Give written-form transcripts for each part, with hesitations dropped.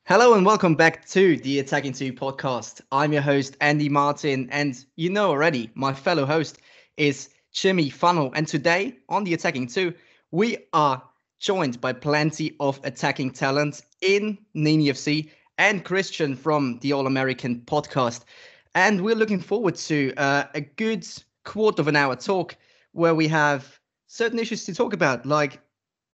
Hello and welcome back to the Attacking 2 podcast. I'm your host, Andy Martin, and you know already, my fellow host is Jimmy Funnel. And today on the Attacking 2, we are joined by plenty of attacking talent in NiiNii FC and Christian from the All American podcast. And we're looking forward to a good quarter of an hour talk where we have certain issues to talk about, like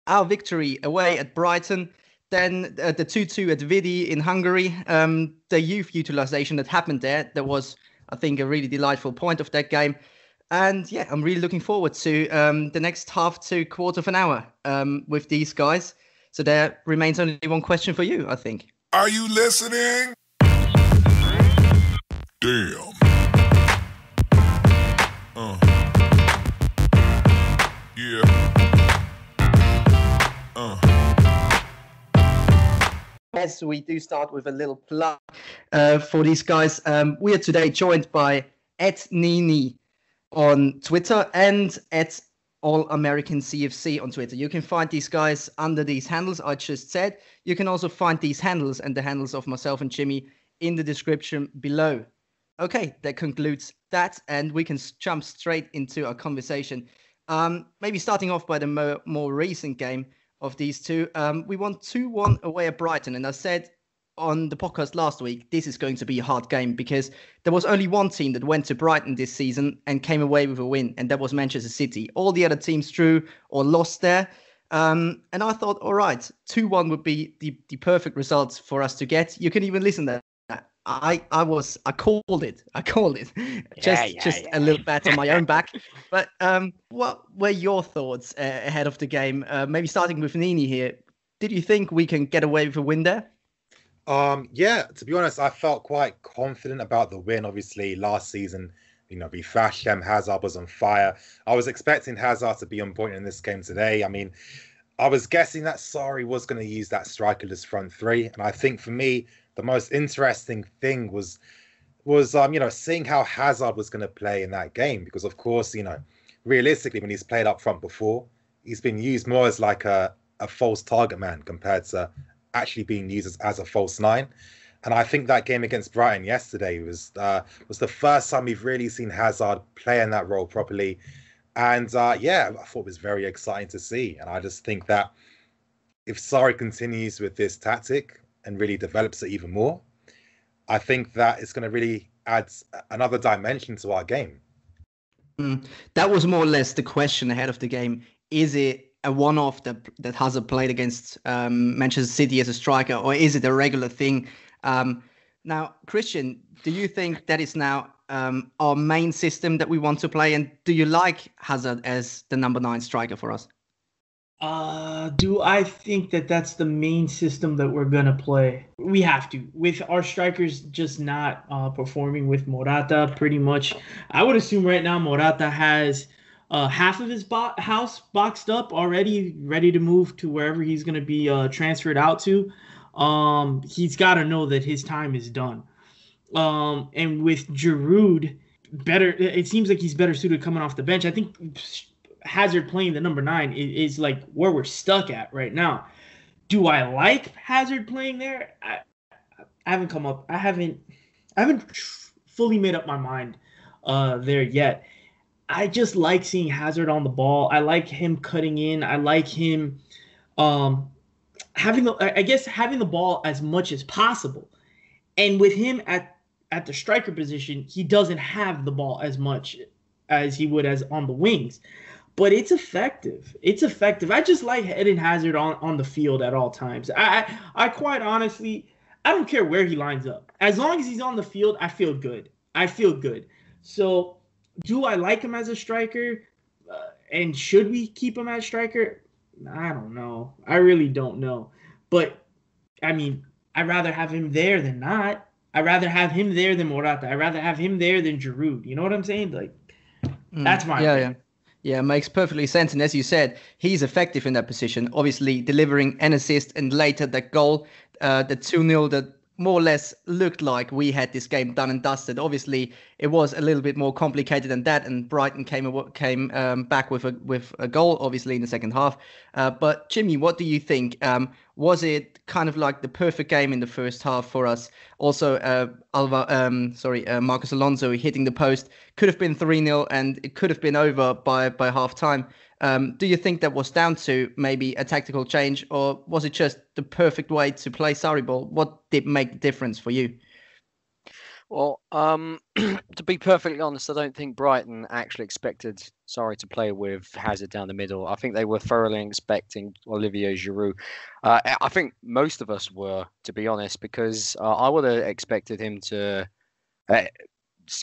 our victory away at Brighton, then the 2-2 at Vidi in Hungary, the youth utilization that happened there. That was, I think, a really delightful point of that game. And yeah, I'm really looking forward to the next half to quarter of an hour with these guys. So there remains only one question for you, I think. Are you listening? Damn. Yeah. Yes, we do start with a little plug for these guys. We are today joined by @NiiNii on Twitter and @AllAmericanCFC on Twitter. You can find these guys under these handles I just said. You can also find these handles and the handles of myself and Jimmy in the description below. Okay, that concludes that, and we can jump straight into our conversation. Maybe starting off by the more recent game of these two. We won 2-1 away at Brighton, and I said on the podcast last week, this is going to be a hard game because there was only one team that went to Brighton this season and came away with a win, and that was Manchester City. All the other teams drew or lost there. And I thought, all right, 2-1 would be the perfect results for us to get. You can even listen to that. I called it. Just a little pat on my own back. But what were your thoughts ahead of the game? Maybe starting with NiiNii here. Did you think we can get away with a win there? Yeah, to be honest, I felt quite confident about the win. Obviously, last season, we thrashed them. Hazard was on fire. I was expecting Hazard to be on point in this game today. I mean, I was guessing that Sarri was going to use that strikerless front three. And I think for me, the most interesting thing was seeing how Hazard was going to play in that game. Because, of course, realistically, when he's played up front before, he's been used more as like a false target man compared to actually being used as a false nine. And I think that game against Brighton yesterday was the first time we've really seen Hazard play in that role properly. And I thought it was very exciting to see. And I just think that if Sarri continues with this tactic and really develops it even more, I think that it's going to really add another dimension to our game. That was more or less the question ahead of the game. Is it a one-off that Hazard played against Manchester City as a striker, or is it a regular thing? Now, Christian, do you think that is now our main system that we want to play? And do you like Hazard as the number 9 striker for us? Do I think that that's the main system that we're going to play? We have to. With our strikers just not performing with Morata, pretty much. I would assume right now Morata has half of his house boxed up already, ready to move to wherever he's going to be transferred out to. He's got to know that his time is done. And with Giroud, it seems like he's better suited coming off the bench. I think Hazard playing the number 9 is like where we're stuck at right now. Do I like Hazard playing there? I haven't fully made up my mind there yet. I just like seeing Hazard on the ball. I like him cutting in. I like him having the ball as much as possible. And with him at the striker position, he doesn't have the ball as much as he would as on the wings. But it's effective. I just like Eden Hazard on the field at all times. I quite honestly, I don't care where he lines up. As long as he's on the field, I feel good. So do I like him as a striker? And should we keep him as striker? I don't know. I really don't know. But, I mean, I'd rather have him there than not. I'd rather have him there than Morata. I'd rather have him there than Giroud. You know what I'm saying? Like, that's my opinion. Yeah, makes perfectly sense. And as you said, he's effective in that position, obviously delivering an assist and later that goal, the 2-0 that more or less looked like we had this game done and dusted. Obviously, it was a little bit more complicated than that, and Brighton came back with a goal, obviously in the second half. But Jimmy, what do you think? Was it kind of like the perfect game in the first half for us? Also, Marcus Alonso hitting the post could have been 3-0, and it could have been over by half time. Do you think that was down to maybe a tactical change, or was it just the perfect way to play Sarri ball? What did make the difference for you? Well, to be perfectly honest, I don't think Brighton actually expected Sarri to play with Hazard down the middle. I think they were thoroughly expecting Olivier Giroud. I think most of us were, to be honest, because I would have expected him to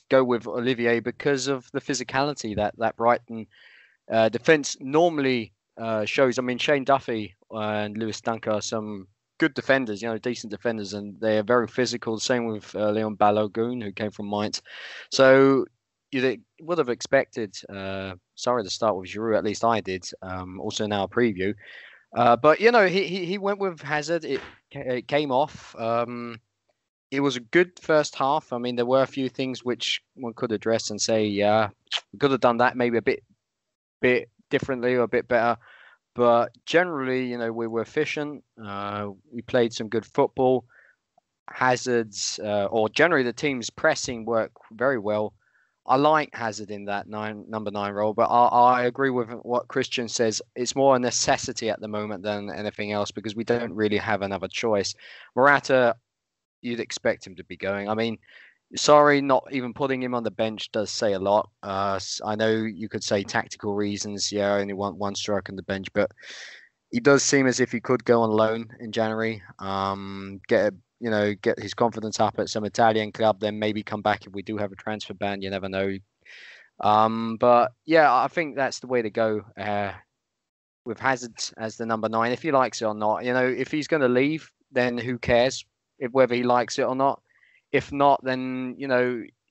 go with Olivier because of the physicality that Brighton defense normally shows. I mean, Shane Duffy and Lewis Dunk are some good defenders, decent defenders, and they are very physical. Same with Leon Balogun, who came from Mainz. So you would have expected Sarri to start with Giroud, at least I did, also in our preview. But, he went with Hazard. It came off. It was a good first half. I mean, there were a few things which one could address and say, yeah, we could have done that maybe a bit differently or a bit better. But generally, we were efficient. We played some good football. Hazard's, or generally the team's pressing worked very well. I like Hazard in that number 9 role, but I agree with what Christian says. It's more a necessity at the moment than anything else because we don't really have another choice. Morata, you'd expect him to be going. I mean, sorry, not even putting him on the bench does say a lot. I know you could say tactical reasons. Yeah, I only want one striker on the bench, but he does seem as if he could go on loan in January. Get his confidence up at some Italian club, then maybe come back if we do have a transfer ban. You never know. But yeah, I think that's the way to go with Hazard as the number 9, if he likes it or not. If he's going to leave, then who cares whether he likes it or not. If not, then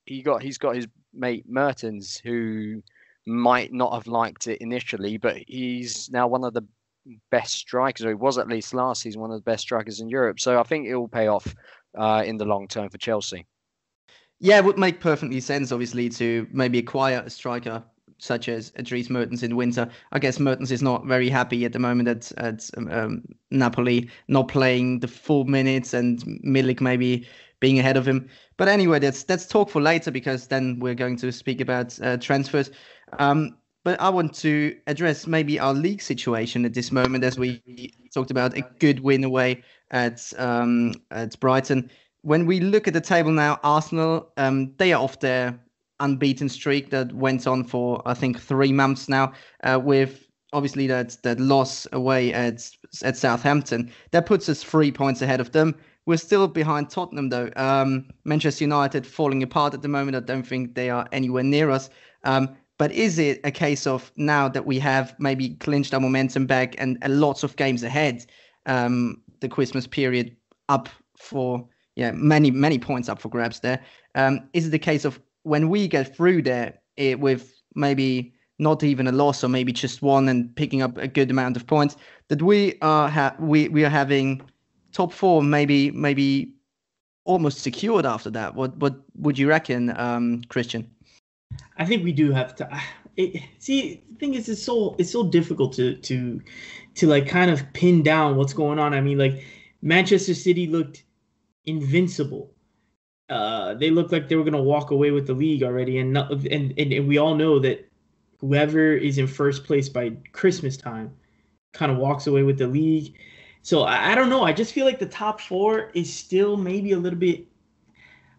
he's got his mate Mertens, who might not have liked it initially, but he's now one of the best strikers, or he was at least last season one of the best strikers in Europe. So I think it will pay off in the long term for Chelsea. Yeah, it would make perfectly sense, obviously, to maybe acquire a striker such as Dries Mertens in winter. I guess Mertens is not very happy at the moment at Napoli, not playing the full minutes, and Milik maybe being ahead of him. But anyway, that's talk for later, because then we're going to speak about transfers. But I want to address maybe our league situation at this moment, as we talked about a good win away at Brighton. When we look at the table now, Arsenal, they are off their unbeaten streak that went on for, I think, 3 months now, with obviously that loss away at Southampton. That puts us 3 points ahead of them. We're still behind Tottenham, though. Manchester United falling apart at the moment. I don't think they are anywhere near us. But is it a case of, now that we have maybe clinched our momentum back and lots of games ahead, the Christmas period up for many points up for grabs there? Is it the case of, when we get through there with maybe not even a loss, or maybe just one, and picking up a good amount of points, that we are having top 4 maybe almost secured after that? What would you reckon, Christian? I think we do have to. The thing is, it's so difficult to like kind of pin down what's going on. I mean, like, Manchester City looked invincible. They looked like they were gonna walk away with the league already, and we all know that whoever is in first place by Christmas time kind of walks away with the league. So I don't know. I just feel like the top 4 is still maybe a little bit,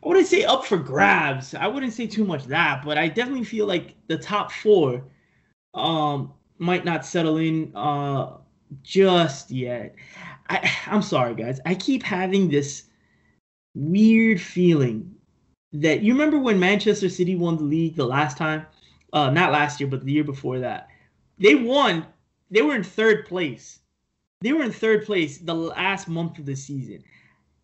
I wouldn't say up for grabs. I wouldn't say too much that, but I definitely feel like the top 4 might not settle in just yet. I'm sorry, guys. I keep having this weird feeling that, you remember when Manchester City won the league the last time? Not last year, but the year before that. They won. They were in 3rd place. They were in 3rd place the last month of the season.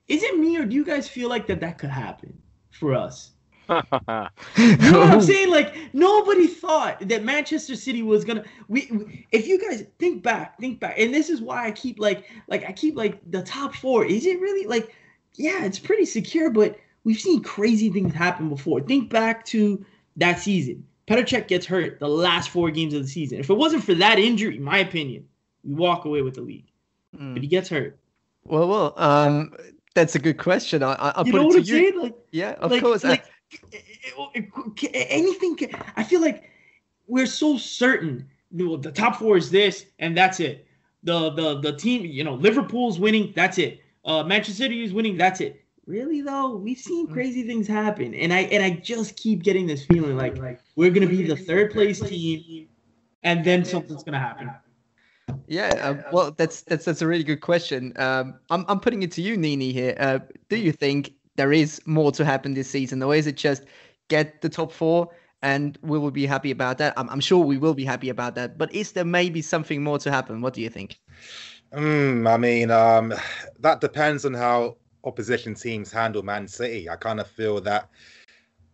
Is it me, or do you guys feel like that could happen for us? You know what I'm saying? Like, nobody thought that Manchester City was gonna. If you guys think back, and this is why I keep like the top 4. Is it really like? yeah, it's pretty secure, but we've seen crazy things happen before. Think back to that season. Petr Cech gets hurt the last 4 games of the season. If it wasn't for that injury, in my opinion, we walk away with the league. But he gets hurt. Well, that's a good question. I'll You put know it what to I'm you. saying? Like, Yeah, of course. Anything. I feel like we're so certain. The top 4 is this, and that's it. The team, Liverpool's winning. That's it. Manchester City is winning. That's it. Really though, we've seen crazy things happen, and I just keep getting this feeling like we're gonna be the 3rd place team, and then something's gonna happen. Yeah, well, that's a really good question. I'm putting it to you, NiiNii, here. Do you think there is more to happen this season, or is it just get the top 4 and we will be happy about that? I'm sure we will be happy about that, but is there maybe something more to happen? What do you think? I mean, that depends on how opposition teams handle Man City. I kind of feel that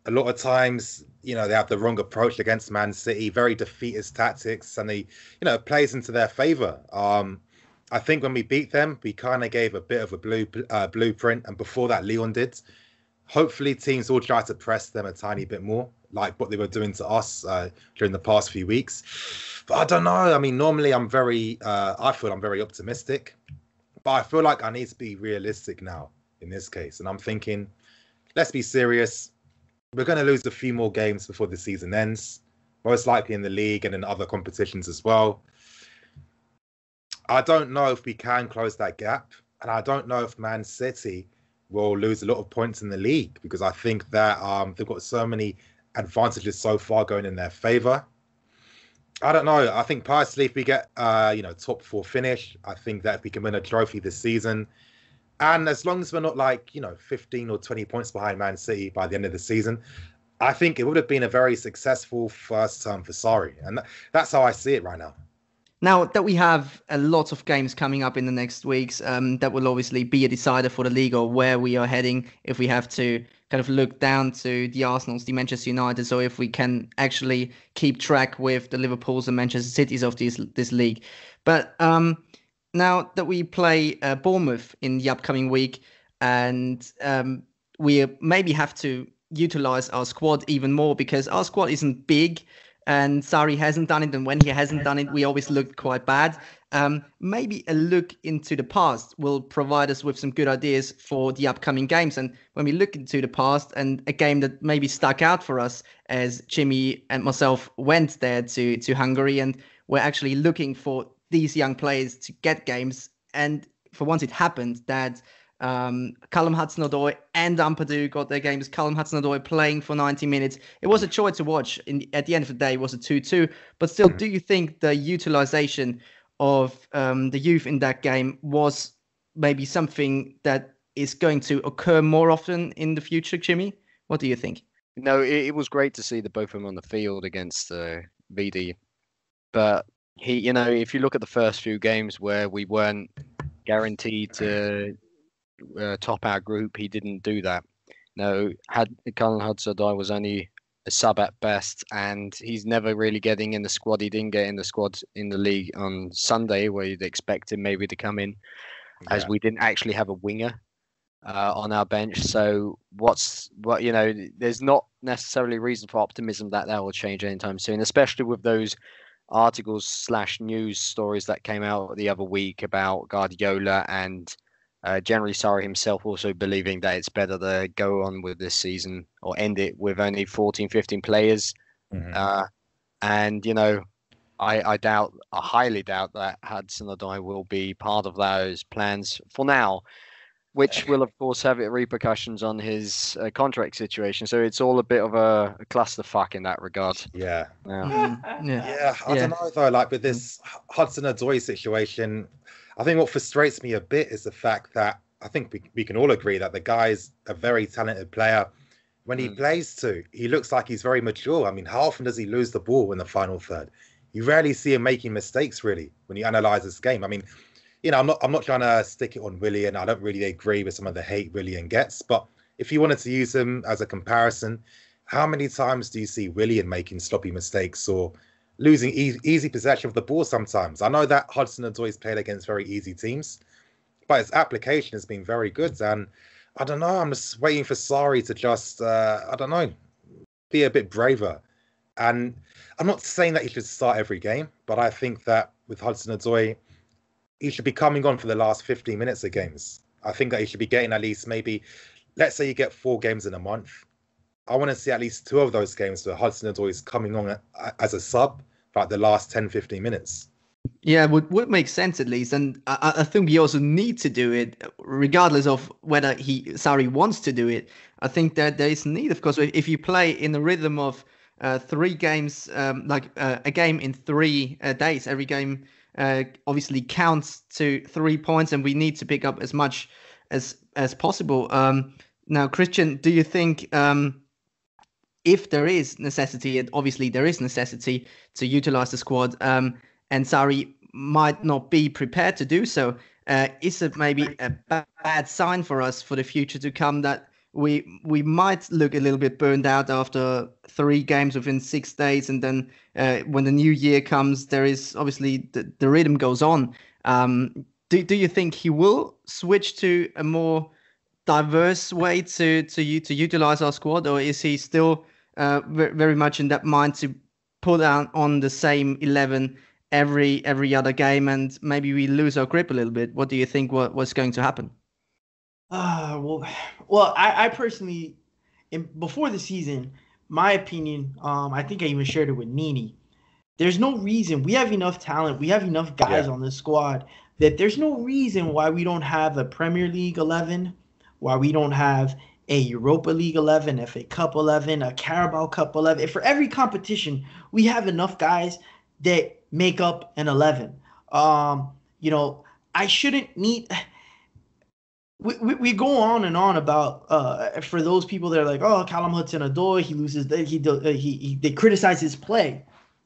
a lot of times, they have the wrong approach against Man City, very defeatist tactics, and they, it plays into their favor. I think when we beat them, we kind of gave a bit of a blueprint, and before that, Leon did. Hopefully, teams will try to press them a tiny bit more, like what they were doing to us during the past few weeks. But I don't know. I mean, normally I feel I'm very optimistic, but I feel like I need to be realistic now in this case. And I'm thinking, let's be serious. We're going to lose a few more games before the season ends, most likely in the league and in other competitions as well. I don't know if we can close that gap. And I don't know if Man City will lose a lot of points in the league, because I think that they've got so many advantages so far going in their favor. I don't know. I think personally, if we get top 4 finish, I think that if we can win a trophy this season, and as long as we're not 15 or 20 points behind Man City by the end of the season, I think it would have been a very successful first term for Sarri. And that's how I see it right now. Now that we have a lot of games coming up in the next weeks, that will obviously be a decider for the league or where we are heading, if we have to kind of look down to the Arsenals, the Manchester United, or if we can actually keep track with the Liverpools and Manchester Cities of this league. But now that we play Bournemouth in the upcoming week, and we maybe have to utilize our squad even more, because our squad isn't big and Sarri hasn't done it, and when he hasn't done it, we always looked quite bad. Maybe a look into the past will provide us with some good ideas for the upcoming games. And when we look into the past, and a game that maybe stuck out for us, as Jimmy and myself went there to Hungary, and we're actually looking for these young players to get games. And for once it happened that Callum Hudson-Odoi and Ampadu got their games. Callum Hudson-Odoi playing for 90 minutes. It was a joy to watch. At the end of the day, it was a 2-2. But still, do you think the utilization of the youth in that game was maybe something that is going to occur more often in the future, Jimmy? What do you think? No, it was great to see the both of them on the field against Vidi. But if you look at the first few games where we weren't guaranteed to top our group, he didn't do that. No, Callum Hudson-Odoi was only a sub at best, and he's never really getting in the squad. He didn't get in the squad in the league on Sunday, where you'd expect him maybe to come in, as we didn't actually have a winger on our bench. So there's not necessarily reason for optimism that will change anytime soon, especially with those articles / news stories that came out the other week about Guardiola and generally Sarri himself also believing that it's better to go on with this season or end it with only 14, 15 players. I highly doubt that Hudson-Odoi will be part of those plans for now, which will of course have repercussions on his contract situation. So it's all a bit of a clusterfuck in that regard. Yeah. Yeah. I don't know though, with this Hudson-Odoi situation, I think what frustrates me a bit is the fact that I think we can all agree that the guy's a very talented player. When he plays he looks like he's very mature. I mean, how often does he lose the ball in the final third? You rarely see him making mistakes, really, when you analyze this game. I mean, I'm not trying to stick it on Willian. I don't really agree with some of the hate Willian gets. But if you wanted to use him as a comparison, how many times do you see Willian making sloppy mistakes or losing easy possession of the ball sometimes? I know that Hudson-Odoi's played against very easy teams, but his application has been very good. And I don't know. I'm just waiting for Sarri to just, I don't know, be a bit braver. And I'm not saying that he should start every game, but I think that with Hudson-Odoi, he should be coming on for the last 15 minutes of games. I think that he should be getting at least maybe, let's say you get 4 games in a month. I want to see at least 2 of those games where Hudson-Odoi is coming on as a sub for like the last 10, 15 minutes. Yeah, would make sense at least, and I think we also need to do it, regardless of whether Sarri wants to do it. I think that there is need, of course, if you play in the rhythm of 3 games, a game in 3 days. Every game obviously counts to 3 points, and we need to pick up as much as possible. Now, Christian, do you think if there is necessity, and obviously there is necessity to utilize the squad, and Sarri might not be prepared to do so, is it maybe a bad sign for us for the future to come that we might look a little bit burned out after 3 games within 6 days, and then when the new year comes, there is obviously the rhythm goes on. Do you think he will switch to a more diverse way to utilize our squad, or is he still very much in that mind to put out on the same 11 every other game, and maybe we lose our grip a little bit? What do you think what's going to happen? Well, I personally, before the season, my opinion, I think I even shared it with NiiNii. There's no reason. We have enough talent. We have enough guys on the squad that there's no reason why we don't have a Premier League 11, why we don't have a Europa League 11, FA Cup 11, a Carabao Cup 11. For every competition, we have enough guys that make up an 11. I shouldn't need. We go on and on about for those people that are like, oh, Callum Hudson-Odoi, he loses, they criticize his play.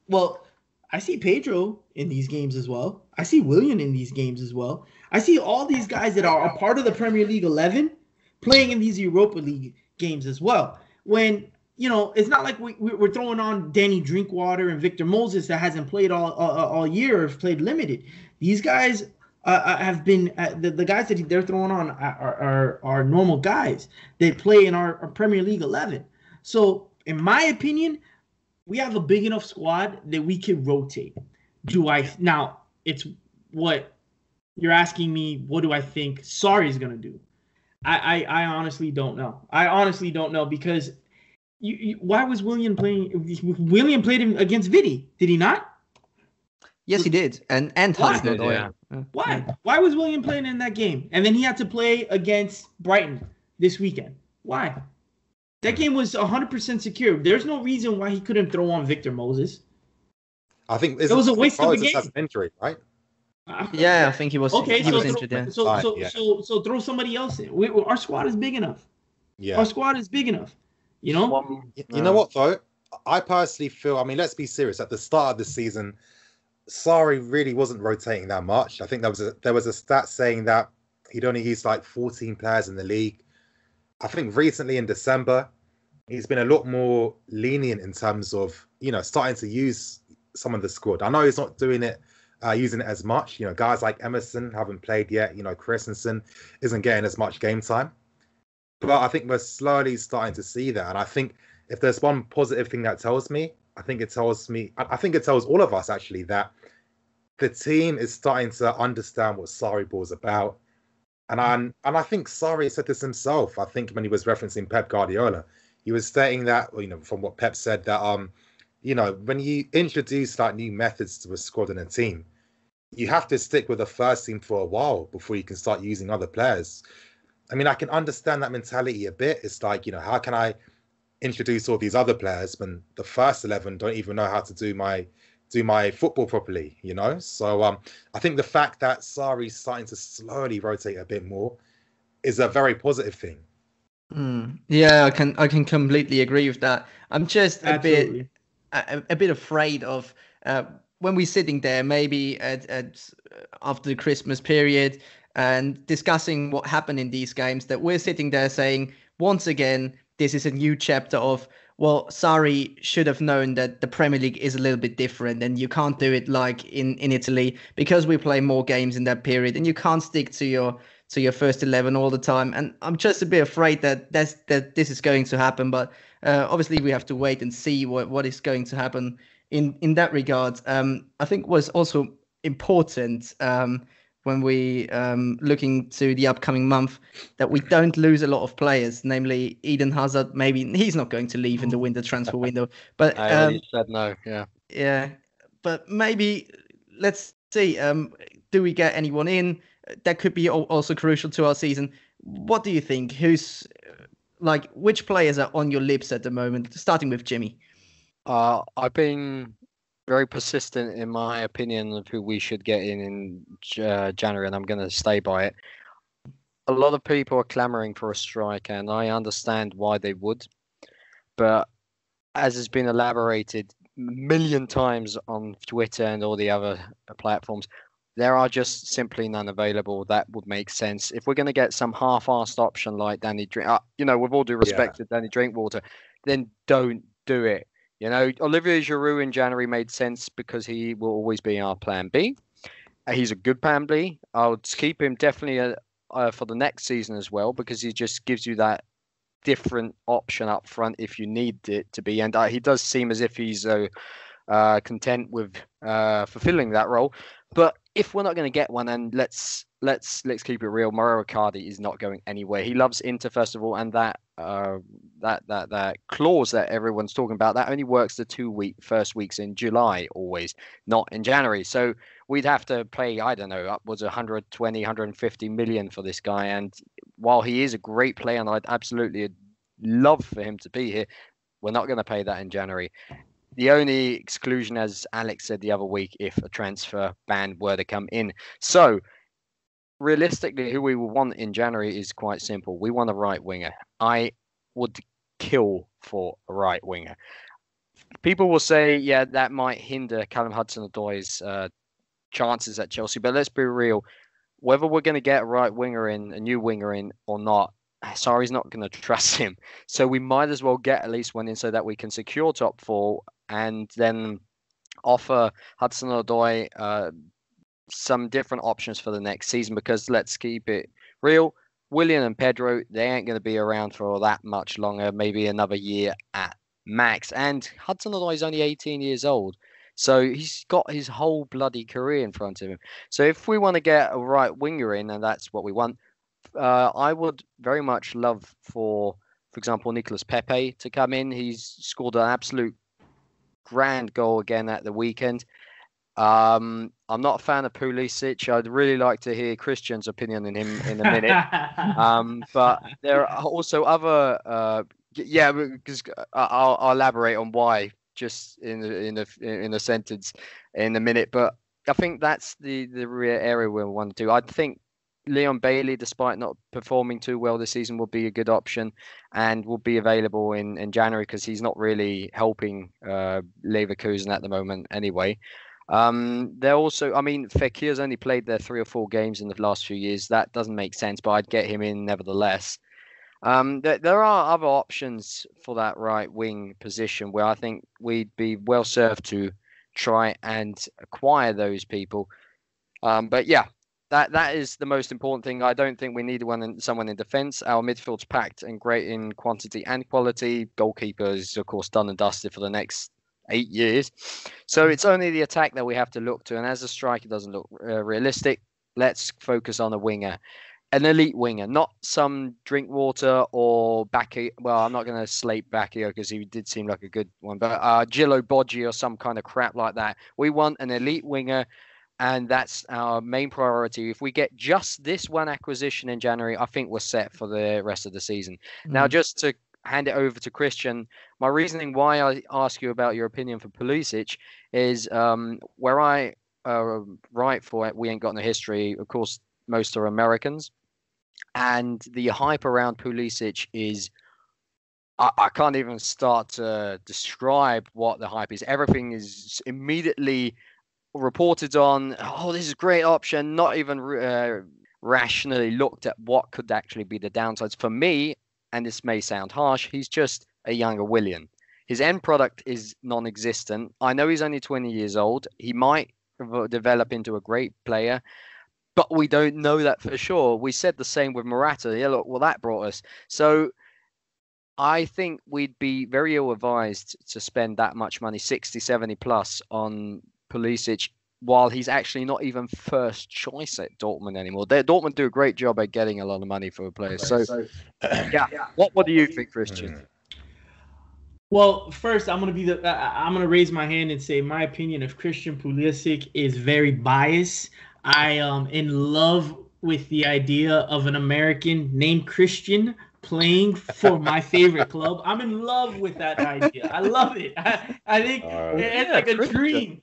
Well, I see Pedro in these games as well. I see Willian in these games as well. I see all these guys that are a part of the Premier League 11 playing in these Europa League games as well. When, it's not like we're throwing on Danny Drinkwater and Victor Moses that hasn't played all year or have played limited. These guys have been the guys that they're throwing on are normal guys that play in our Premier League 11. So, in my opinion, we have a big enough squad that we can rotate. Now, it's what you're asking me, what do I think Sarri's going to do? I honestly don't know. I honestly don't know, because why was Willian playing? Willian played him against Vidi, did he not? Yes, he did. And Why? Why? Why was Willian playing in that game? And then he had to play against Brighton this weekend. Why? That game was 100% secure. There's no reason why he couldn't throw on Victor Moses. I think it was a waste of a game. Has an injury, right? Yeah, I think he was. Okay, he was injured. Yeah. So throw somebody else in. Our squad is big enough. Yeah, our squad is big enough. You know. You know what though? I personally feel. I mean, let's be serious. At the start of the season, Sarri really wasn't rotating that much. I think there was a stat saying that he'd only used like 14 players in the league. I think recently in December, he's been a lot more lenient in terms of, starting to use some of the squad. I know he's not doing it, using it as much. Guys like Emerson haven't played yet. Christensen isn't getting as much game time. But I think we're slowly starting to see that. And I think if there's one positive thing that tells me, I think it tells all of us actually that the team is starting to understand what Sarri ball's about. And I think Sarri said this himself. I think when he was referencing Pep Guardiola, he was stating that, from what Pep said, that when you introduce like new methods to a squad and a team, you have to stick with the first team for a while before you can start using other players. I mean, I can understand that mentality a bit. It's like, how can I introduce all these other players when the first 11 don't even know how to do my football properly, So I think the fact that Sarri's starting to slowly rotate a bit more is a very positive thing. Yeah, I can completely agree with that. I'm just a bit afraid of when we're sitting there, maybe at after the Christmas period and discussing what happened in these games, that we're sitting there saying, once again, this is a new chapter of, well, Sarri should have known that the Premier League is a little bit different and you can't do it like in Italy because we play more games in that period, and you can't stick to to your first 11 all the time. And I'm just a bit afraid that this is going to happen. But obviously, we have to wait and see what is going to happen in that regard. I think was also important when we looking to the upcoming month that we don't lose a lot of players, namely Eden Hazard. Maybe he's not going to leave in the winter transfer window, but I already said no. yeah, but maybe let's see. Do we get anyone in? That could be also crucial to our season. What do you think? Which players are on your lips at the moment? Starting with Jimmy. I've been very persistent in my opinion of who we should get in January, and I'm going to stay by it. A lot of people are clamoring for a striker, and I understand why they would. But as has been elaborated a million times on Twitter and all the other platforms, there are just simply none available that would make sense. If we're going to get some half-assed option like Danny with all due respect to Danny Drinkwater, then don't do it. Olivier Giroud in January made sense because he will always be our plan B. He's a good plan B. I would keep him definitely for the next season as well, because he just gives you that different option up front if you need it to be. And he does seem as if he's content with fulfilling that role. But if we're not going to get one, and let's keep it real, Mauro Icardi is not going anywhere. He loves Inter first of all, and that clause that everyone's talking about, that only works the first weeks in July, always, not in January. So we'd have to pay, I don't know, upwards of 120, 150 million for this guy. And while he is a great player, and I'd absolutely love for him to be here, we're not going to pay that in January. The only exclusion, as Alex said the other week, if a transfer ban were to come in. So realistically, who we will want in January is quite simple. We want a right winger. I would kill for a right winger. People will say, yeah, that might hinder Callum Hudson-Odoi's chances at Chelsea. But let's be real. Whether we're going to get a new winger in or not, Sarri's not going to trust him. So we might as well get at least one in so that we can secure top four and then offer Hudson-Odoi some different options for the next season, because let's keep it real. Willian and Pedro, they ain't going to be around for that much longer, maybe another year at max. And Hudson-Odoi is only 18 years old. So he's got his whole bloody career in front of him. So if we want to get a right winger in, and that's what we want, I would very much love for example, Nicolas Pepe to come in. He's scored an absolute grand goal again at the weekend. I'm not a fan of Pulisic. I'd really like to hear Christian's opinion on him in a minute. But there are also other, because I'll elaborate on why just in a sentence in a minute. But I think that's the real area we want to do. I think Leon Bailey, despite not performing too well this season, will be a good option and will be available in January, because he's not really helping Leverkusen at the moment anyway. They're also, Fekir's only played there 3 or 4 games in the last few years. That doesn't make sense, but I'd get him in nevertheless. There are other options for that right wing position where I think we'd be well served to try and acquire those people. But yeah, that is the most important thing. I don't think we need someone in defence. Our midfield's packed and great in quantity and quality. Goalkeeper is, of course, done and dusted for the next 8 years. So it's only the attack that we have to look to. And as a striker doesn't look realistic, let's focus on a winger. An elite winger, not some Drinkwater or Bacchio. Well, I'm not going to slate Bacchio because he did seem like a good one. But Gillo Boggi or some kind of crap like that. We want an elite winger, and that's our main priority. If we get just this one acquisition in January, I think we're set for the rest of the season. Mm-hmm. Now, just to hand it over to Christian, my reasoning why I ask you about your opinion for Pulisic is where I write for it, we ain't got no history. Of course, most are Americans. And the hype around Pulisic is, I can't even start to describe what the hype is. Everything is immediately reported on, oh, this is a great option, not even rationally looked at what could actually be the downsides. For me, and this may sound harsh, he's just a younger Willian. His end product is non-existent. I know he's only 20 years old. He might develop into a great player, but we don't know that for sure. We said the same with Morata. Yeah, look, well, that brought us. So I think we'd be very ill-advised to spend that much money, 60, 70 plus, on Pulisic, while he's actually not even first choice at Dortmund anymore. Dortmund do a great job at getting a lot of money for players. So, yeah. What do you think, Christian? Well, first, I'm gonna raise my hand and say my opinion of Christian Pulisic is very biased. I am in love with the idea of an American named Christian playing for my favorite club. I'm in love with that idea. I love it. I think it's like a dream,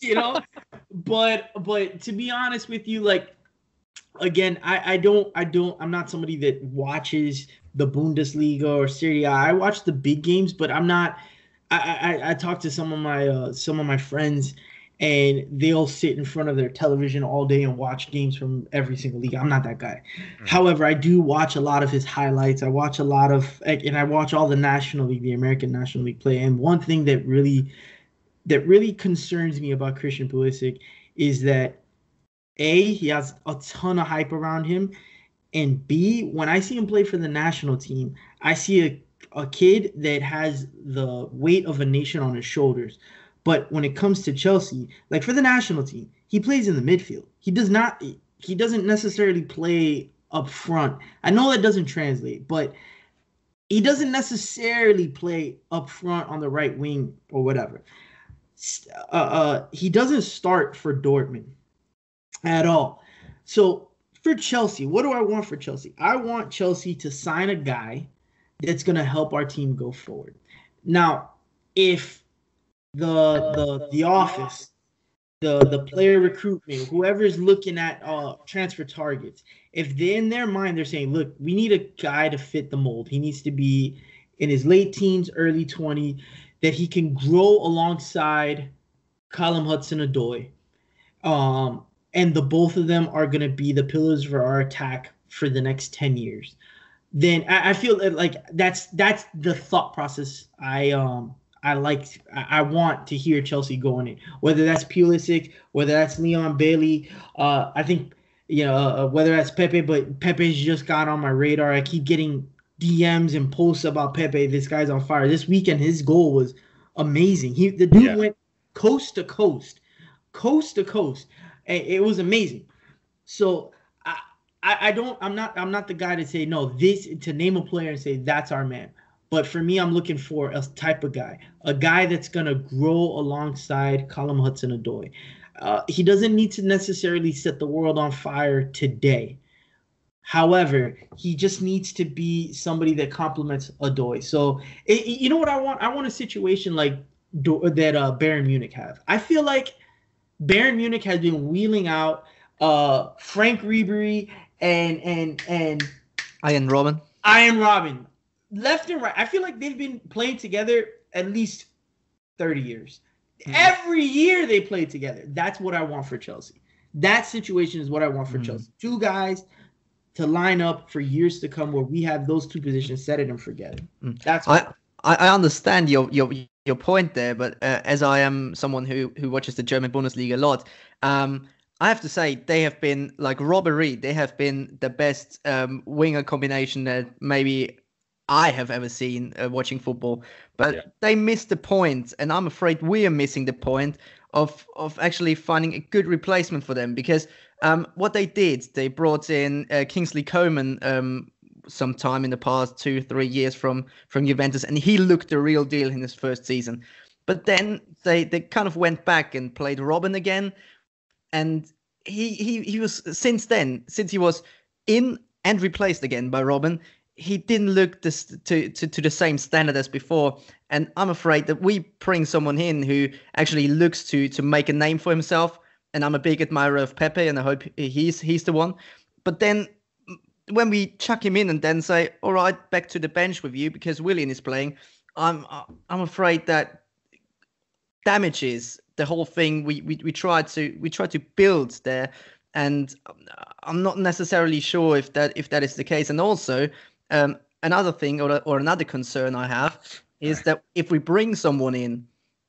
you know. But to be honest with you, like, again, I'm not somebody that watches the Bundesliga or Serie A. I watch the big games, but I'm not. I talk to some of my friends, and they'll sit in front of their television all day and watch games from every single league. I'm not that guy. However, I do watch a lot of his highlights. I watch a lot of, and I watch all the National League, the American National League play. And one thing that really concerns me about Christian Pulisic is that A, he has a ton of hype around him, and B, when I see him play for the national team, I see a kid that has the weight of a nation on his shoulders. But when it comes to Chelsea, like for the national team, he plays in the midfield. He doesn't necessarily play up front. I know that doesn't translate, but he doesn't necessarily play up front on the right wing or whatever. He doesn't start for Dortmund at all. So for Chelsea, what do I want for Chelsea? I want Chelsea to sign a guy that's going to help our team go forward. Now, if the office, the player recruitment, whoever's looking at transfer targets, if they in their mind they're saying, look, we need a guy to fit the mold. He needs to be in his late teens, early 20, that he can grow alongside Callum Hudson-Odoi. And the both of them are going to be the pillars for our attack for the next 10 years. Then I feel like that's the thought process I want to hear Chelsea going in. Whether that's Pulisic, whether that's Leon Bailey, I think whether that's Pepe, but Pepe's just got on my radar. I keep getting DMs and posts about Pepe. This guy's on fire. This weekend, his goal was amazing. The dude went coast to coast. It was amazing. So I'm not the guy to say to name a player and say that's our man. But for me, I'm looking for a type of guy, a guy that's gonna grow alongside Callum Hudson-Odoi. He doesn't need to necessarily set the world on fire today. However, he just needs to be somebody that complements Odoi. So you know what I want? I want a situation like that Bayern Munich have. I feel like Bayern Munich has been wheeling out Frank Ribery and Ian Robin left and right. I feel like they've been playing together at least 30 years. Every year they play together. That's what I want for Chelsea. That situation is what I want for Chelsea. Two guys to line up for years to come where we have those two positions, set it and forget it. That's what I understand your point there, but as I am someone who watches the German Bundesliga a lot, I have to say they have been, like Robbery, they have been the best winger combination that maybe I have ever seen watching football. But they missed the point, and I'm afraid we are missing the point of actually finding a good replacement for them, because what they did, they brought in Kingsley Coman sometime in the past 2-3 years from Juventus, and he looked the real deal in his first season. But then they kind of went back and played Robin again, and he was since he was in and replaced again by Robin, he didn't look to the same standard as before. And I'm afraid that we bring someone in who actually looks to make a name for himself. And I'm a big admirer of Pepe, and I hope he's the one. But then when we chuck him in and then say, all right, back to the bench with you because Willian is playing, I'm afraid that damages the whole thing we try to build there. And I'm not necessarily sure if that is the case. And also another thing or another concern I have is that if we bring someone in,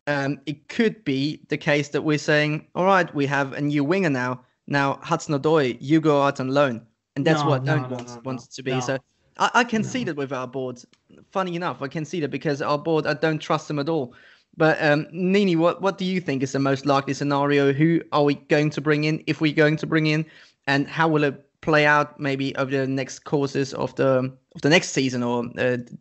it could be the case that we're saying, all right, we have a new winger now. Now, Hudson-Odoi, you go out on loan, and that's No, what no, Don't no, wants no, it to be. no, So I can see no. that with our board. Funny enough, I can see that because our board, I don't trust them at all. But NiiNii, what do you think is the most likely scenario? Who are we going to bring in, if we're going to bring in, and how will it play out maybe over the next courses of the next season or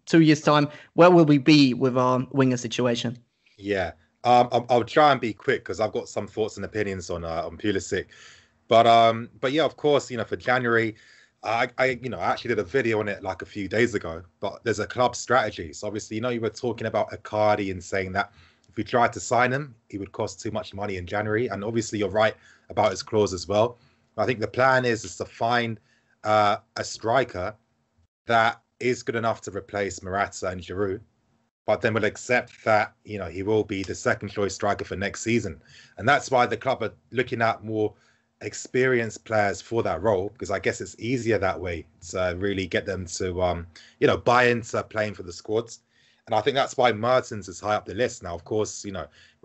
2 years time? Where will we be with our winger situation? Yeah. I'll try and be quick because I've got some thoughts and opinions on Pulisic. But yeah, of course, for January, I actually did a video on it like a few days ago. But there's a club strategy. So obviously, you were talking about Icardi and saying that if we tried to sign him, he would cost too much money in January. And obviously, you're right about his clause as well. I think the plan is to find a striker that is good enough to replace Morata and Giroud, but then will accept that he will be the second choice striker for next season. And that's why the club are looking at more experienced players for that role, because I guess it's easier that way to really get them to buy into playing for the squads. And I think that's why Mertens is high up the list now. Of course,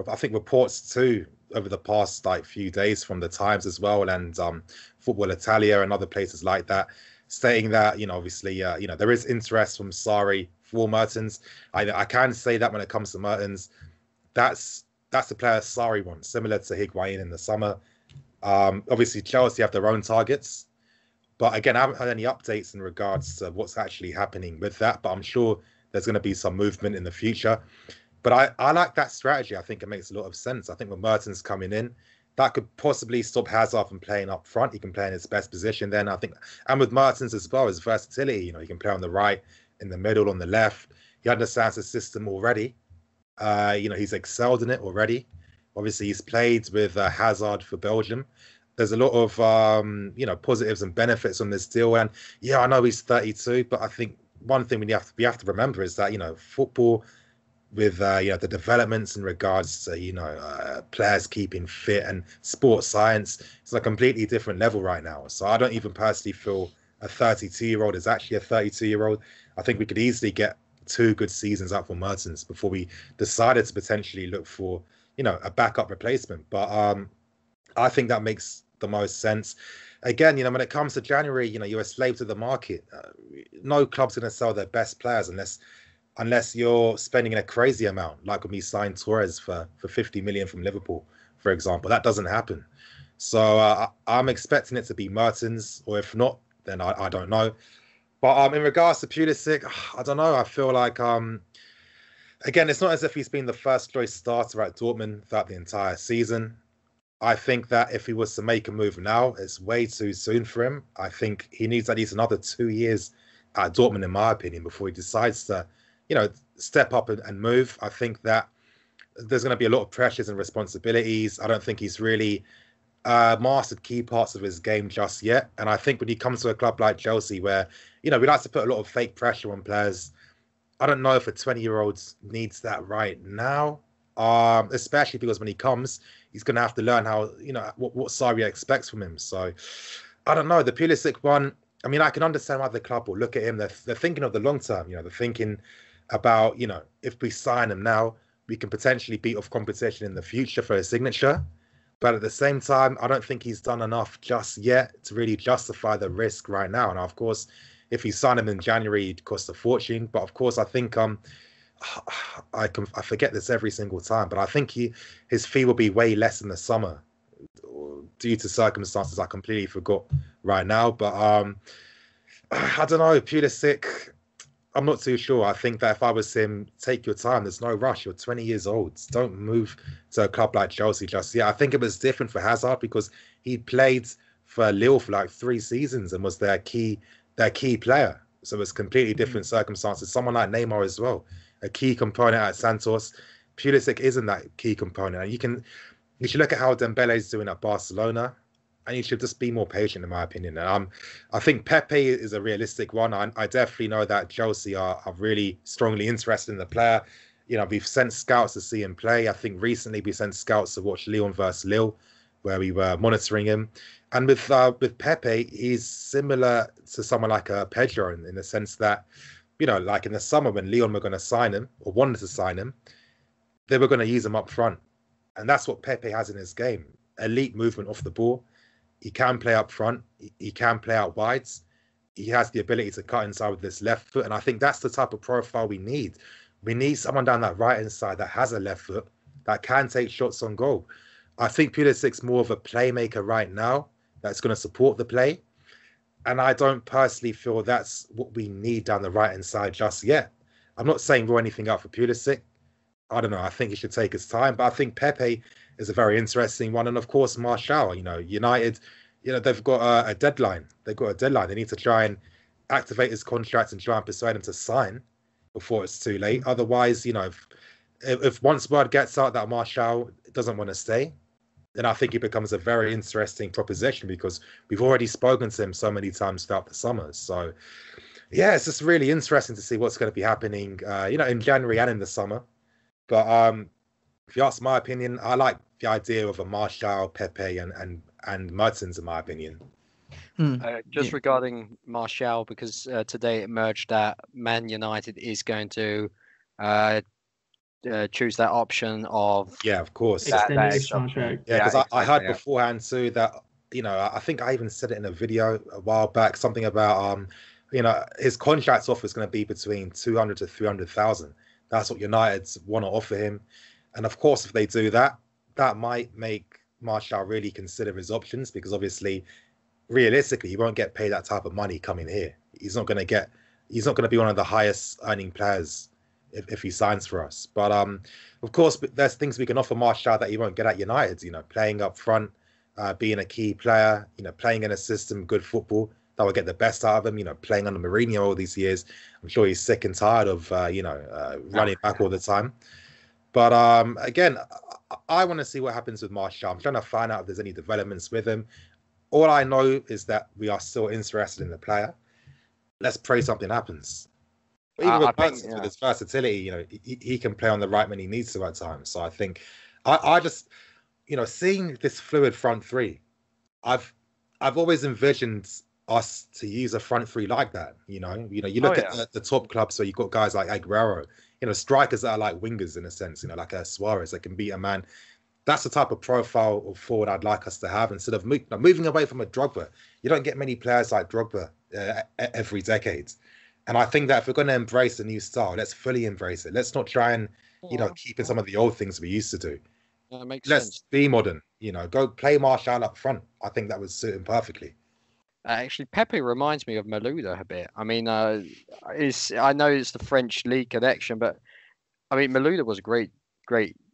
I think reports too over the past few days from the Times as well, and Football Italia and other places like that, stating that obviously there is interest from Sarri for Mertens. I can say that when it comes to Mertens, that's the player Sarri wants, similar to Higuain in the summer. Obviously Chelsea have their own targets, but again, I haven't had any updates in regards to what's actually happening with that, but I'm sure there's going to be some movement in the future. But I like that strategy. I think it makes a lot of sense. I think with Mertens coming in, that could possibly stop Hazard from playing up front. He can play in his best position then, I think. And with Mertens as well, his versatility, he can play on the right, in the middle, on the left. He understands the system already. He's excelled in it already. Obviously, he's played with Hazard for Belgium. There's a lot of, positives and benefits on this deal. And yeah, I know he's 32, but I think one thing we have to remember is that, football with the developments in regards to players keeping fit and sports science, it's a completely different level right now. So I don't even personally feel a 32-year-old is actually a 32-year-old. I think we could easily get 2 good seasons out for Mertens before we decided to potentially look for a backup replacement. But I think that makes the most sense. Again, when it comes to January, you're a slave to the market. No club's going to sell their best players unless you're spending a crazy amount, like when we signed Torres for 50 million from Liverpool, for example. That doesn't happen. So I'm expecting it to be Mertens, or if not, then I don't know. But in regards to Pulisic, I don't know. I feel like, again, it's not as if he's been the first choice starter at Dortmund throughout the entire season. I think that if he was to make a move now, it's way too soon for him. I think he needs at least another 2 years at Dortmund, in my opinion, before he decides to step up and move. I think that there's going to be a lot of pressures and responsibilities. I don't think he's really mastered key parts of his game just yet. And I think when he comes to a club like Chelsea, where, we like to put a lot of fake pressure on players, I don't know if a 20-year-old needs that right now, especially because when he comes, he's going to have to learn how, what Sarri expects from him. So I don't know. The Pulisic one, I mean, I can understand why the club will look at him. They're thinking of the long term, they're thinking about, if we sign him now, we can potentially beat off competition in the future for a signature. But at the same time, I don't think he's done enough just yet to really justify the risk right now. And of course, if he signed him in January, it'd cost a fortune. But of course, I think I forget this every single time, but I think his fee will be way less in the summer due to circumstances I completely forgot right now. But I don't know, Pulisic, I'm not too sure. I think that if I was him, take your time. There's no rush. You're 20 years old. Don't move to a club like Chelsea just yet. I think it was different for Hazard because he played for Lille for like 3 seasons and was their key player. So it's completely different circumstances. Someone like Neymar as well, a key component at Santos. Pulisic isn't that key component. And you should look at how Dembele's doing at Barcelona, and you should just be more patient, in my opinion. And I think Pepe is a realistic one. I definitely know that Chelsea are really strongly interested in the player. We've sent scouts to see him play. I think recently we sent scouts to watch Lyon versus Lille, where we were monitoring him. And with Pepe, he's similar to someone like Pedro in the sense that, like in the summer when Lyon were going to sign him or wanted to sign him, they were going to use him up front. And that's what Pepe has in his game. Elite movement off the ball. He can play up front. He can play out wides. He has the ability to cut inside with this left foot. And I think that's the type of profile we need. We need someone down that right-hand side that has a left foot, that can take shots on goal. I think Pulisic's more of a playmaker right now that's going to support the play. And I don't personally feel that's what we need down the right-hand side just yet. I'm not saying rule anything out for Pulisic. I don't know. I think he should take his time. But I think Pepe is a very interesting one. And of course, Martial, United, they've got a deadline. They've got a deadline. They need to try and activate his contract and try and persuade him to sign before it's too late. Otherwise, if once word gets out that Martial doesn't want to stay, then I think it becomes a very interesting proposition because we've already spoken to him so many times throughout the summer. So, yeah, it's just really interesting to see what's going to be happening, in January and in the summer. But if you ask my opinion, I like the idea of a Martial, Pepe, and Mertens, in my opinion. Regarding Martial, because today it emerged that Man United is going to choose that option of of course extending his contract. Yeah, because I heard beforehand too that I think I even said it in a video a while back, something about his contract offer is going to be between 200 to 300,000. That's what United want to offer him, and of course if they do that, that might make Martial really consider his options, because obviously realistically he won't get paid that type of money coming here. He's not going to be one of the highest earning players if he signs for us. But of course, there's things we can offer Martial that he won't get at United. Playing up front, being a key player. Playing in a system, good football that will get the best out of him. Playing under Mourinho all these years, I'm sure he's sick and tired of running back all the time. But again, I want to see what happens with Martial. I'm trying to find out if there's any developments with him. All I know is that we are still interested in the player. Let's pray something happens. Even with his versatility, he can play on the right when he needs to at times. So I think I just, seeing this fluid front three, I've always envisioned us to use a front three like that. You look at the top clubs, so you've got guys like Aguero, strikers that are like wingers in a sense, like a Suarez that can beat a man. That's the type of profile of forward I'd like us to have instead of moving away from a Drogba. You don't get many players like Drogba every decade. And I think that if we're going to embrace a new style, let's fully embrace it. Let's not try and, keep in some of the old things we used to do. Makes Let's sense. be modern, go play Martial up front. I think that would suit him perfectly. Actually, Pepe reminds me of Malouda a bit. I mean, I know it's the French league connection, but I mean, Malouda was a great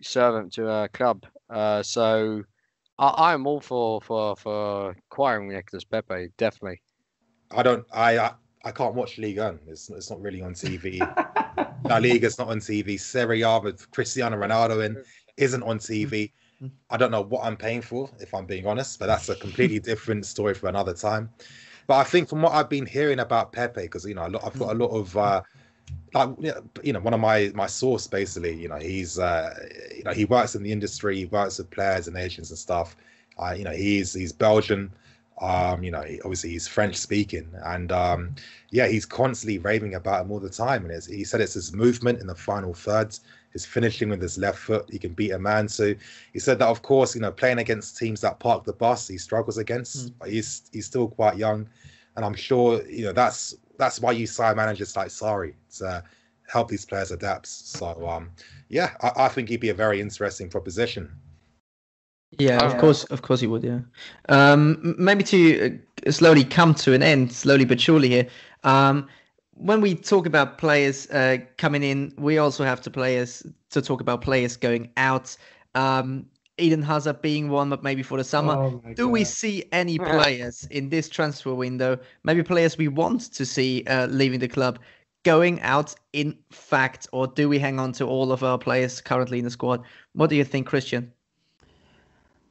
servant to our club. So I'm all for acquiring Nicolas Pepe, definitely. I can't watch Ligue 1. It's not really on TV. La Liga's not on TV. Serie A with Cristiano Ronaldo in isn't on TV. I don't know what I'm paying for, if I'm being honest, but that's a completely different story for another time. But I think from what I've been hearing about Pepe, because I've got a lot of one of my source basically. He's he works in the industry. He works with players and agents and stuff. He's Belgian. Obviously he's French speaking, and he's constantly raving about him all the time. And he said it's his movement in the final thirds, his finishing with his left foot. He can beat a man. So he said that, of course, playing against teams that park the bus, he struggles against. But he's still quite young, and I'm sure that's why you sign managers like Sarri to help these players adapt. So I think he'd be a very interesting proposition. Yeah, of course he would. Yeah, maybe to slowly come to an end, slowly but surely here. When we talk about players coming in, we also have to talk about players going out. Eden Hazard being one, but maybe for the summer. Do we see any players in this transfer window? Maybe players we want to see leaving the club going out, in fact, or do we hang on to all of our players currently in the squad? What do you think, Christian?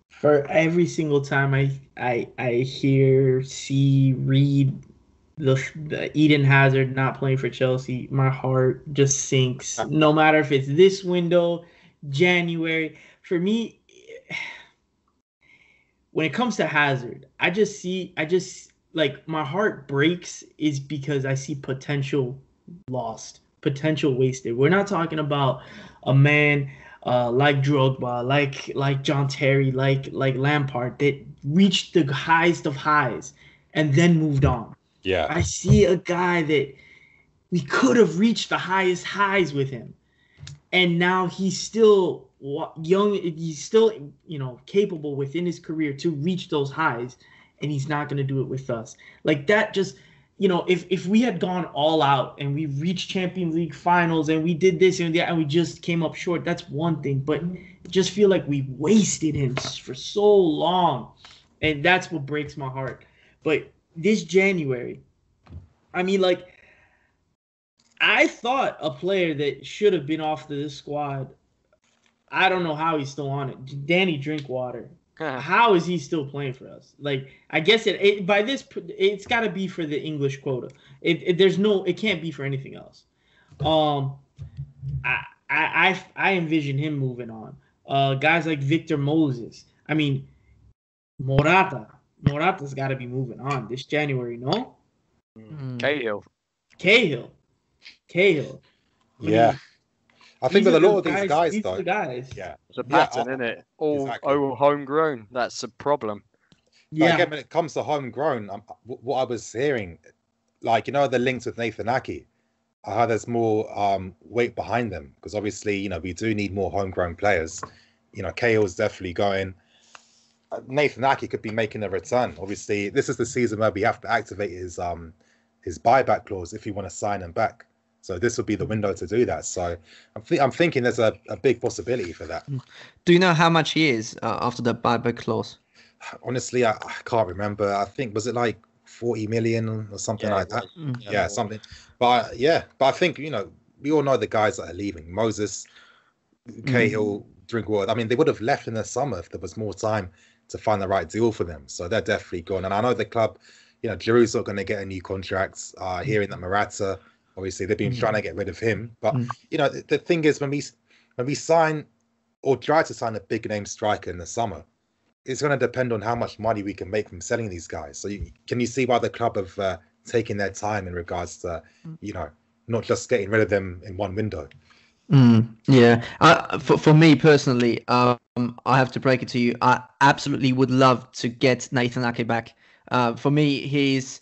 For every single time I hear, see, read the Eden Hazard not playing for Chelsea, my heart just sinks. No matter if it's this window, January. For me, when it comes to Hazard, I just like my heart breaks is because I see potential lost, potential wasted. We're not talking about a man like Drogba, like John Terry, like Lampard, that reached the highest of highs and then moved on. Yeah. I see a guy that we could have reached the highest highs with him, and now he's still young. He's still, capable within his career to reach those highs, and he's not going to do it with us. Like that just, if we had gone all out and we reached Champions League finals and we did this and that and we just came up short, that's one thing. But I just feel like we wasted him for so long, and that's what breaks my heart. But this January, I mean, like, I thought a player that should have been off this squad, I don't know how he's still on it. Danny Drinkwater. How is he still playing for us? Like, I guess it's got to be for the English quota. It can't be for anything else. I envision him moving on. Guys like Victor Moses. I mean, Morata's got to be moving on this January, no? Cahill. Yeah. I think with a lot of these guys, though. Yeah. It's a pattern, isn't it? All homegrown. That's the problem. Yeah. But again, when it comes to homegrown, what I was hearing, like, the links with NiiNii, how there's more weight behind them. Because obviously, we do need more homegrown players. Cahill's definitely going. NiiNii could be making a return. Obviously, this is the season where we have to activate his buyback clause if we want to sign him back. So this would be the window to do that. So I'm thinking there's a big possibility for that. Do you know how much he is after the buyback clause? Honestly, I can't remember. I think, was it like 40 million or something like that? Yeah, something. But I think, we all know the guys that are leaving. Moses, Cahill, Drinkwater. I mean, they would have left in the summer if there was more time to find the right deal for them. So they're definitely gone. And I know the club, Giroud's not going to get a new contract. Hearing that Morata, obviously, they've been trying to get rid of him. But, the thing is, when we sign or try to sign a big name striker in the summer, it's going to depend on how much money we can make from selling these guys. So can you see why the club have taken their time in regards to, not just getting rid of them in one window? Yeah. For me personally, I have to break it to you. I absolutely would love to get NiiNii back. For me, he's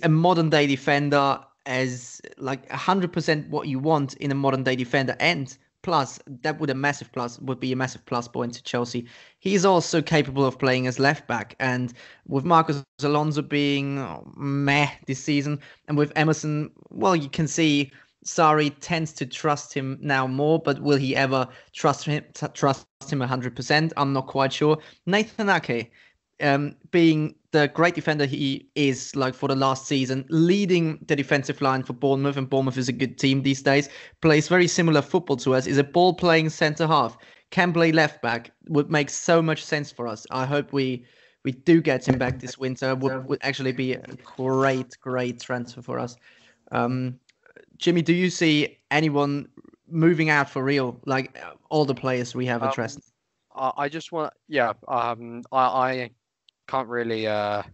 a modern day defender, as like 100% what you want in a modern day defender, and plus that would be a massive plus point to Chelsea. He's also capable of playing as left back, and with Marcos Alonso being meh this season, and with Emerson, well, you can see Sarri tends to trust him now more, but will he ever trust him 100%? I'm not quite sure. NiiNii, being the great defender he is, like for the last season, leading the defensive line for Bournemouth, and Bournemouth is a good team these days, plays very similar football to us, is a ball-playing centre-half, can play left-back, would make so much sense for us. I hope we do get him back this winter. Would actually be a great transfer for us. Jimmy, do you see anyone moving out for real, like all the players we have addressed? I just want, I can't really add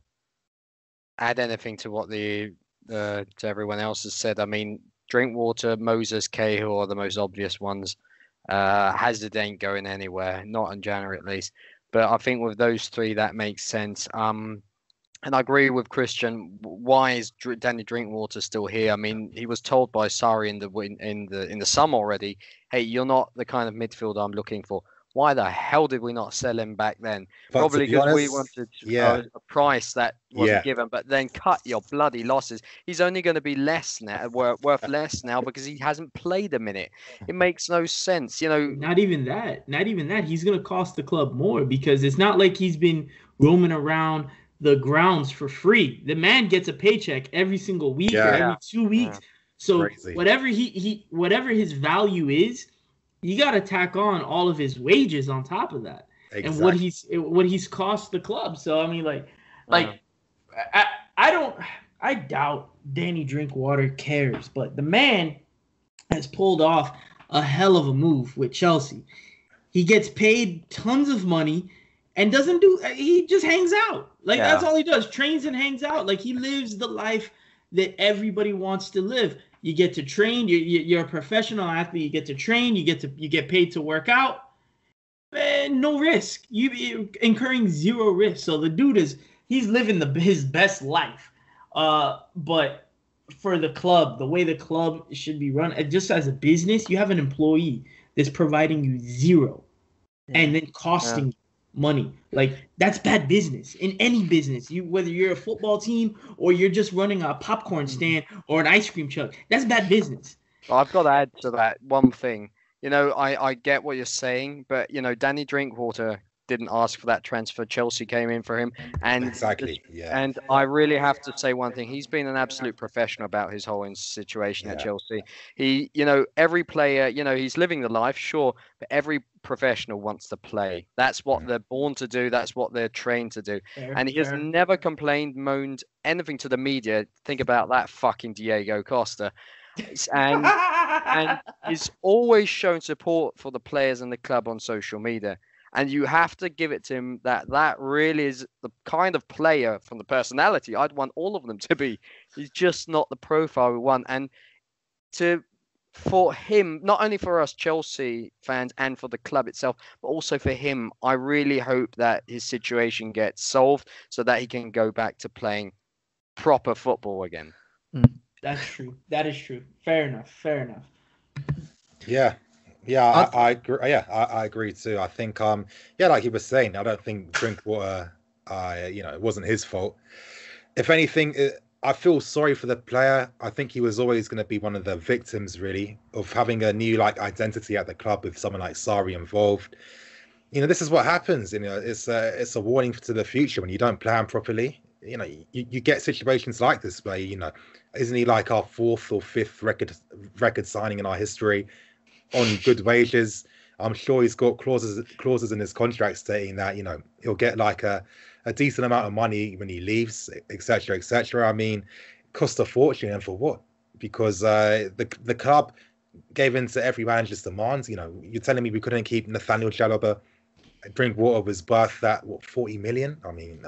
anything to what to everyone else has said. I mean, Drinkwater, Moses, Cahill are the most obvious ones. Hazard ain't going anywhere, not in January at least. But I think with those three, that makes sense. And I agree with Christian. Why is Danny Drinkwater still here? I mean, he was told by Sarri in the summer already, "Hey, you're not the kind of midfielder I'm looking for." Why the hell did we not sell him back then? But probably because we wanted a price that wasn't given. But then cut your bloody losses. He's only going to be less now, worth less now, because he hasn't played a minute. It makes no sense, Not even that. He's going to cost the club more, because it's not like he's been roaming around the grounds for free. The man gets a paycheck every single week or every 2 weeks. So crazy. Whatever his value is, you got to tack on all of his wages on top of that, and what he's cost the club. So I mean, I doubt Danny Drinkwater cares, but the man has pulled off a hell of a move with Chelsea. He gets paid tons of money and he just hangs out. That's all he does. Trains and hangs out. Like, he lives the life that everybody wants to live. You get to train. You're a professional athlete. You get to train. You get paid to work out. Man, no risk. You incurring zero risk. So the dude he's living his best life. But for the club, the way the club should be run, just as a business, you have an employee that's providing you zero, and then costing money. Like, that's bad business in any business. Whether you're a football team or you're just running a popcorn stand or an ice cream truck, that's bad business. I've got to add to that one thing. I get what you're saying, but Danny Drinkwater didn't ask for that transfer. Chelsea came in for him, and exactly, yeah. And I really have to say one thing: he's been an absolute professional about his whole situation at Chelsea. He, every player, he's living the life, sure, but every professional wants to play. That's what they're born to do. That's what they're trained to do. And he has never complained, moaned anything to the media. Think about that fucking Diego Costa. And he's always shown support for the players and the club on social media. And you have to give it to him that really is the kind of player from the personality I'd want all of them to be. He's just not the profile we want. And for him, not only for us Chelsea fans and for the club itself, but also for him, I really hope that his situation gets solved so that he can go back to playing proper football again. That's true. That is true. Fair enough. Yeah. Yeah, I agree. Yeah, I agree too. I think, like he was saying, I don't think Drinkwater, it wasn't his fault. If anything, I feel sorry for the player. I think he was always going to be one of the victims, really, of having a new identity at the club with someone like Sarri involved. This is what happens. It's a warning to the future when you don't plan properly. You get situations like this where isn't he like our fourth or fifth record signing in our history? On good wages. I'm sure he's got clauses in his contract stating that he'll get like a decent amount of money when he leaves, etc., etc. I mean, it cost a fortune, and for what? Because the club gave in to every manager's demands. You're telling me we couldn't keep Nathaniel Chalobah? Drinkwater was worth that 40 million. I mean,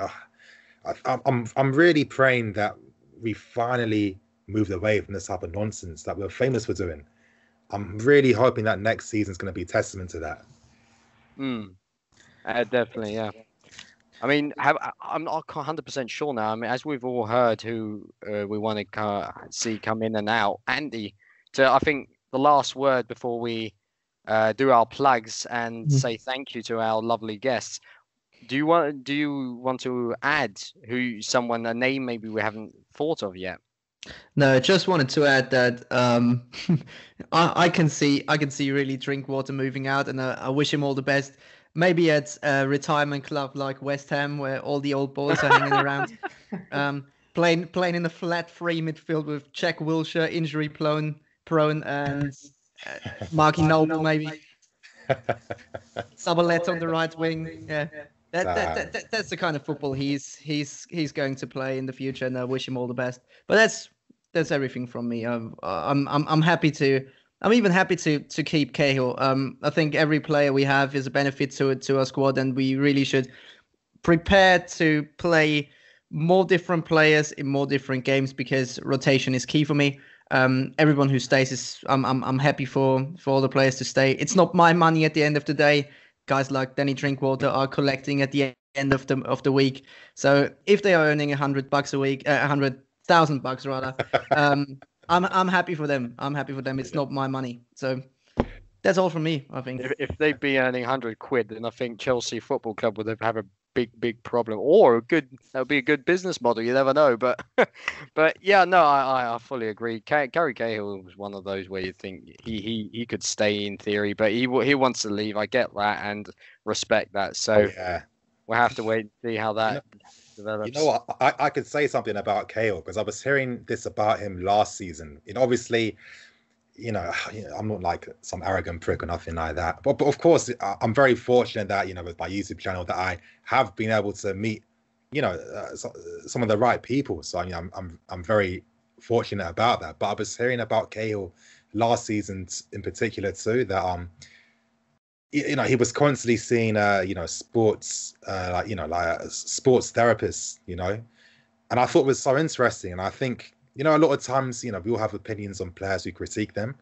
I'm really praying that we finally moved away from this type of nonsense that we're famous for doing. I'm really hoping that next season is going to be a testament to that. Definitely, yeah. I mean, I'm not 100% sure now. I mean, as we've all heard who we want to see come in and out, Andy, I think the last word before we do our plugs and say thank you to our lovely guests. Do you want to add a name maybe we haven't thought of yet? No, I just wanted to add that I can see really Drinkwater moving out, and I wish him all the best. Maybe at a retirement club like West Ham, where all the old boys are hanging around, playing in a flat-free midfield with Jack Wilshere, injury prone, and Marky Noble maybe. Sabalet on the right wing. Yeah. That's the kind of football he's going to play in the future, and I wish him all the best. But that's everything from me. I'm happy to. I'm even happy to keep Cahill. I think every player we have is a benefit to our squad, and we really should prepare to play more different players in more different games, because rotation is key for me. Everyone who stays is I'm happy for all the players to stay. It's not my money at the end of the day. Guys like Danny Drinkwater are collecting at the end of the week. So if they are earning $100 a week, $100,000 rather, I'm happy for them. It's not my money. So that's all from me, I think. If they'd be earning £100, then I think Chelsea Football Club would have a big problem, or that would be a good business model. You never know, but yeah, no, I fully agree. Gary Cahill was one of those where you think he could stay in theory, but he wants to leave. I get that and respect that. So we'll have to wait and see how that develops. You know what? I could say something about Cahill, because I was hearing this about him last season. Obviously, I'm not like some arrogant prick or nothing like that. But of course, I'm very fortunate that, with my YouTube channel, that I have been able to meet, some of the right people. So I'm very fortunate about that. But I was hearing about Cahill last season in particular too, that he was constantly seeing sports sports therapists, and I thought it was so interesting. And I think, a lot of times, we all have opinions on players, we critique them.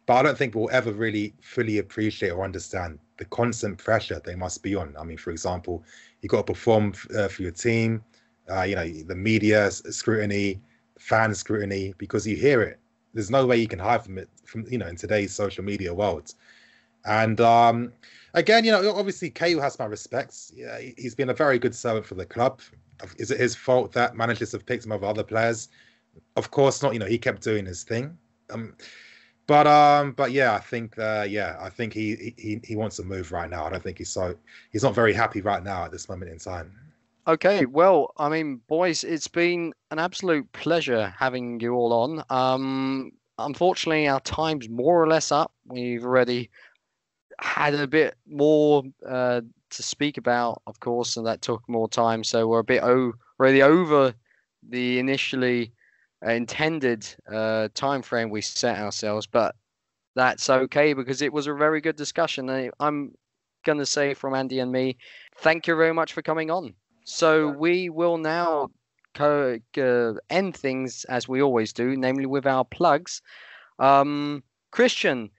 but I don't think we'll ever really fully appreciate or understand the constant pressure they must be on. I mean, for example, you got to perform for your team, the media scrutiny, fan scrutiny, because you hear it. There's no way you can hide from it in today's social media world. And again, obviously Cahill has my respects. Yeah, he's been a very good servant for the club. Is it his fault that managers have picked him over other players? Of course not. He kept doing his thing. But yeah, I think he wants to move right now. I don't think he's not very happy right now at this moment in time. Okay, well, I mean, boys, it's been an absolute pleasure having you all on. Unfortunately, our time's more or less up. We've already had a bit more to speak about, of course, and that took more time. So we're a bit already over the initially intended time frame we set ourselves, but that's okay because it was a very good discussion. I'm going to say from Andy and me, thank you very much for coming on. So we will now end things as we always do, namely with our plugs. Christian,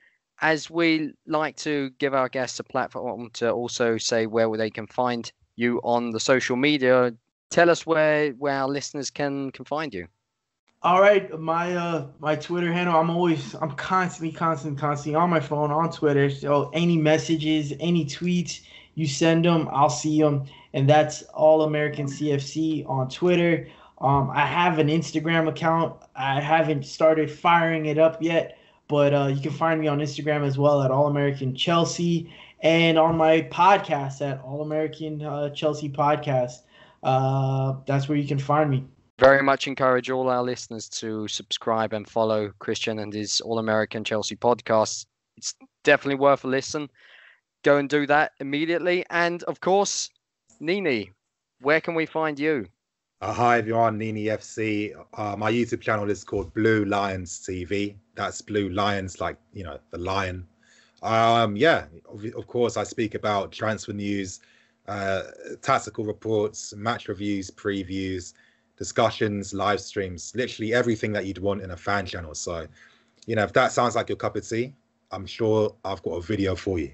as we like to give our guests a platform to also say where they can find you on the social media, tell us where our listeners can find you. All right, my Twitter handle. I'm constantly on my phone on Twitter. So any messages, any tweets you send them, I'll see them, and that's All American CFC on Twitter. I have an Instagram account. I haven't started firing it up yet, but you can find me on Instagram as well at All American Chelsea, and on my podcast at All American Chelsea Podcast. That's where you can find me. Very much encourage all our listeners to subscribe and follow Christian and his All-American Chelsea podcast. It's definitely worth a listen. Go and do that immediately. And of course, NiiNii, where can we find you? Hi everyone, NiiNii FC. My YouTube channel is called Blue Lions TV. That's Blue Lions, like, the lion. Of course, I speak about transfer news, tactical reports, match reviews, previews, discussions, live streams, literally everything that you'd want in a fan channel. So, if that sounds like your cup of tea, I'm sure I've got a video for you.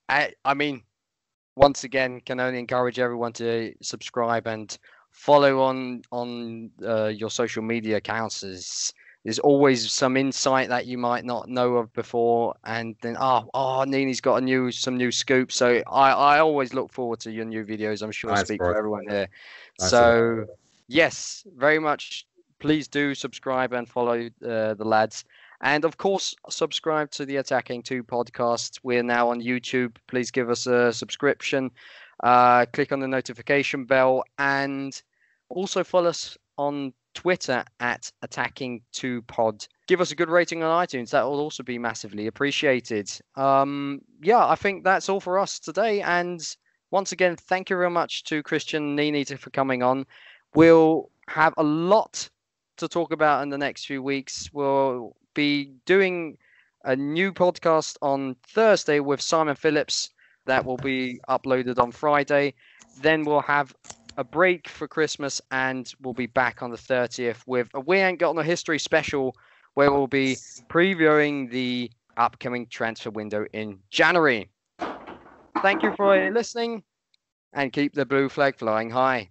I mean, once again, can only encourage everyone to subscribe and follow on your social media accounts. There's always some insight that you might not know of before, and then NiiNii's got some new scoop. So I always look forward to your new videos. I'm sure I speak for everyone here. So yes, very much. Please do subscribe and follow the lads. And of course, subscribe to the Attacking 2 podcast. We're now on YouTube. Please give us a subscription. Click on the notification bell, and also follow us on Twitter at Attacking2Pod. Give us a good rating on iTunes. That will also be massively appreciated. I think that's all for us today. And once again, thank you very much to Christian and NiiNii for coming on. We'll have a lot to talk about in the next few weeks. We'll be doing a new podcast on Thursday with Simon Phillips that will be uploaded on Friday. Then we'll have a break for Christmas, and we'll be back on the 30th with a We Ain't Got No History special, where we'll be previewing the upcoming transfer window in January. Thank you for listening, and keep the blue flag flying high.